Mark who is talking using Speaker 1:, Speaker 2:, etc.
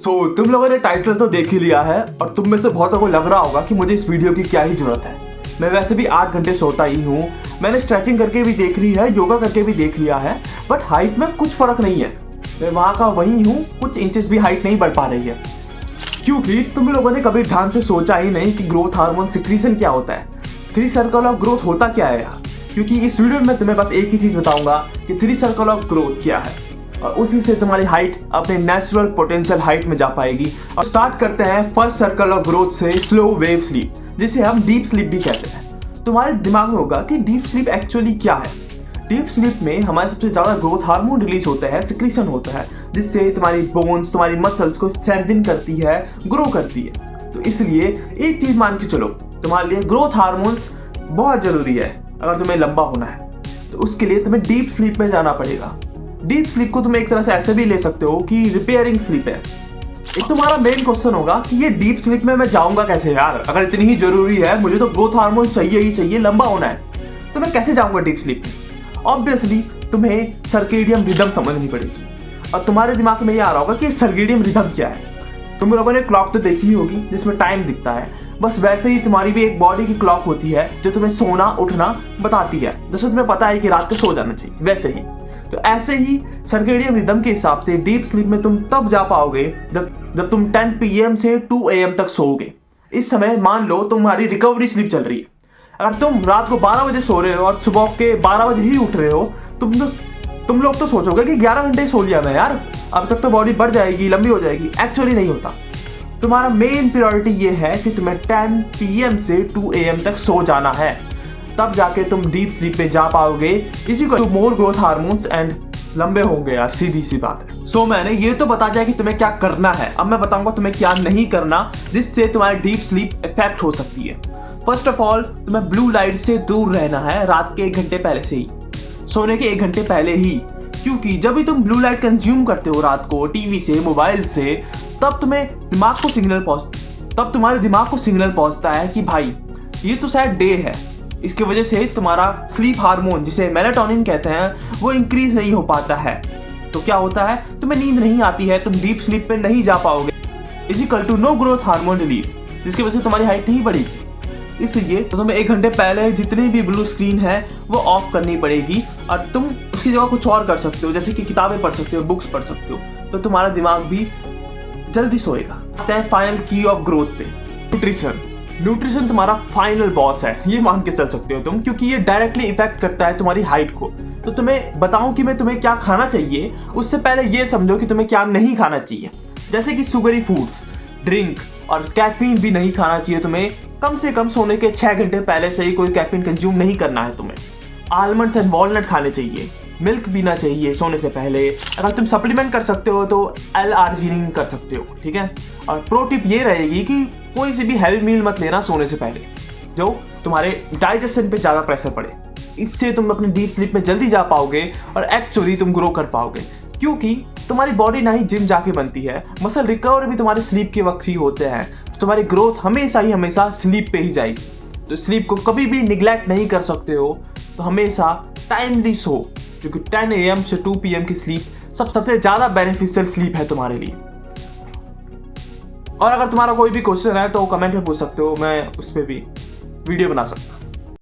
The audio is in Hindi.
Speaker 1: तुम लोगों ने टाइटल तो देख ही लिया है और तुम में से बहुतों को लग रहा होगा कि मुझे इस वीडियो की क्या ही जरूरत है। मैं वैसे भी 8 घंटे सोता ही हूँ, मैंने स्ट्रेचिंग करके भी देख ली है, योगा करके भी देख लिया है, बट हाइट में कुछ फर्क नहीं है। मैं वहाँ का वही हूँ, कुछ इंचेस भी हाइट नहीं बढ़ पा रही है, क्योंकि तुम लोगों ने कभी ढंग से सोचा ही नहीं कि ग्रोथ हार्मोन सिक्रीशन क्या होता है, 3 सर्कल ऑफ ग्रोथ होता क्या है यार। क्योंकि इस वीडियो में तुम्हें बस एक ही चीज बताऊंगा कि 3 सर्कल ऑफ ग्रोथ क्या है, और उसी से तुम्हारी हाइट अपने नेचुरल पोटेंशियल हाइट में जा पाएगी। और स्टार्ट करते हैं फर्स्ट सर्कल ऑफ ग्रोथ से, स्लो वेव स्लीप, जिसे हम डीप स्लीप भी कहते हैं। तुम्हारे दिमाग में होगा कि डीप स्लीप एक्चुअली क्या है। डीप स्लीप में हमारे सबसे ज्यादा ग्रोथ हार्मोन रिलीज होता है, सिक्रीशन होता है, जिससे तुम्हारी बोन्स, तुम्हारी मसल्स को स्ट्रेंथन करती है, ग्रो करती है। तो इसलिए एक चीज मान के चलो, तुम्हारे लिए ग्रोथ हार्मोन्स बहुत जरूरी है। अगर तुम्हें लंबा होना है तो उसके लिए तुम्हें डीप स्लीप में जाना पड़ेगा। डीप स्लीप को तुम एक तरह से ऐसे भी ले सकते हो कि रिपेयरिंग स्लीप है। एक तुम्हारा मेन क्वेश्चन होगा कि ये डीप स्लीप में मैं जाऊंगा कैसे यार, अगर इतनी ही जरूरी है, मुझे तो ग्रोथ हार्मोन चाहिए ही चाहिए, लंबा होना है, तो मैं कैसे जाऊंगा डीप स्लीप में। ऑब्वियसली तुम्हें सर्केडियन रिदम समझनी पड़ेगी। और तुम्हारे दिमाग में ये आ रहा होगा कि सर्केडियन रिदम क्या है। तुम लोगों ने क्लॉक तो देखी होगी जिसमें टाइम दिखता है, बस वैसे ही तुम्हारी भी एक बॉडी की क्लॉक होती है जो तुम्हें सोना उठना बताती है। जैसे तुम्हें पता है कि रात को सो जाना चाहिए, वैसे ही तो ऐसे ही सर्केडियन रिदम के हिसाब से डीप स्लीप में तुम तब जा पाओगे जब तुम 10 PM से 2 AM तक सोओगे। इस समय मान लो तुम्हारी रिकवरी स्लीप चल रही है। अगर तुम रात को 12 बजे सो रहे हो और सुबह के 12 बजे ही उठ रहे हो, तुम लोग तो सोचोगे कि 11 घंटे सो लिया मैं यार, अब तक तो बॉडी बढ़ जाएगी, लंबी हो जाएगी। एक्चुअली नहीं होता। तुम्हारा मेन प्रायोरिटी ये है कि तुम्हें 10 PM से 2 AM तक सो जाना है, तब जाके तुम डीप स्लीप पे जा पाओगे। इसी को मोर ग्रोथ हार्मोन्स एंड लंबे होंगे यार, सीधी सी बात है। मैंने ये तो बता दिया कि तुम्हें क्या करना है, अब मैं बताऊंगा तुम्हें क्या नहीं करना जिससे तुम्हारी डीप स्लीप इफेक्ट हो सकती है। फर्स्ट ऑफ ऑल, तुम्हें ब्लू लाइट से दूर रहना है रात के 1 घंटे पहले से ही, सोने के 1 घंटे पहले ही। क्योंकि जब भी तुम ब्लू लाइट कंज्यूम करते हो रात को टीवी से, मोबाइल से, तब तुम्हारे दिमाग को सिग्नल पहुंचता है कि भाई ये तो शायद डे है। इसकी वजह से तुम्हारा स्लीप हार्मोन, जिसे मेलाटोनिन कहते हैं, वो इंक्रीज नहीं हो पाता है। तो क्या होता है, तुम्हें नींद नहीं आती है, तुम डीप स्लीप पे नहीं जा पाओगे। Equal to no growth hormone release, जिसकी वजह से तुम्हारी हाइट नहीं बढ़ेगी। इसलिए तो तुम्हें 1 घंटे पहले जितनी भी ब्लू स्क्रीन है वो ऑफ करनी पड़ेगी, और तुम उसकी जगह कुछ और कर सकते हो, जैसे कि किताबें पढ़ सकते हो, बुक्स पढ़ सकते हो, तो तुम्हारा दिमाग भी जल्दी सोएगा। आते हैं फाइनल की ऑफ ग्रोथ पे, न्यूट्रिशन तुम्हारा फाइनल बॉस है, ये मान के चल सकते हो तुम, क्योंकि ये डायरेक्टली इफेक्ट करता है तुम्हारी हाइट को। तो तुम्हें बताऊं कि मैं तुम्हें क्या खाना चाहिए, उससे पहले ये समझो कि तुम्हें क्या नहीं खाना चाहिए। जैसे कि सुगरी फूड्स, ड्रिंक और कैफीन भी नहीं खाना चाहिए तुम्हें। कम से कम सोने के 6 घंटे पहले से ही कोई कैफीन कंज्यूम नहीं करना है तुम्हें। आलमंड्स एंड वॉलनट खाने चाहिए, मिल्क पीना चाहिए सोने से पहले। अगर तुम सप्लीमेंट कर सकते हो तो L-आर्जिनिन कर सकते हो, ठीक है। और प्रो टिप ये रहेगी कि कोई सी भी हैवी मील मत लेना सोने से पहले, जो तुम्हारे डाइजेशन पे ज़्यादा प्रेशर पड़े। इससे तुम अपनी डीप स्लीप में जल्दी जा पाओगे और एक्चुअली तुम ग्रो कर पाओगे। क्योंकि तुम्हारी बॉडी ना ही जिम जाके बनती है, मसल रिकवर भी तुम्हारे स्लीप के वक्त ही होते हैं। तो तुम्हारी ग्रोथ हमेशा स्लीप पे ही जाएगी। तो स्लीप को कभी भी निगलेक्ट नहीं कर सकते हो। तो हमेशा टाइमली सो, क्योंकि 10 AM से 2 PM की स्लीप सबसे ज़्यादा बेनिफिशियल स्लीप है तुम्हारे लिए। और अगर तुम्हारा कोई भी क्वेश्चन है तो कमेंट में पूछ सकते हो, मैं उस पर भी वीडियो बना सकता हूँ।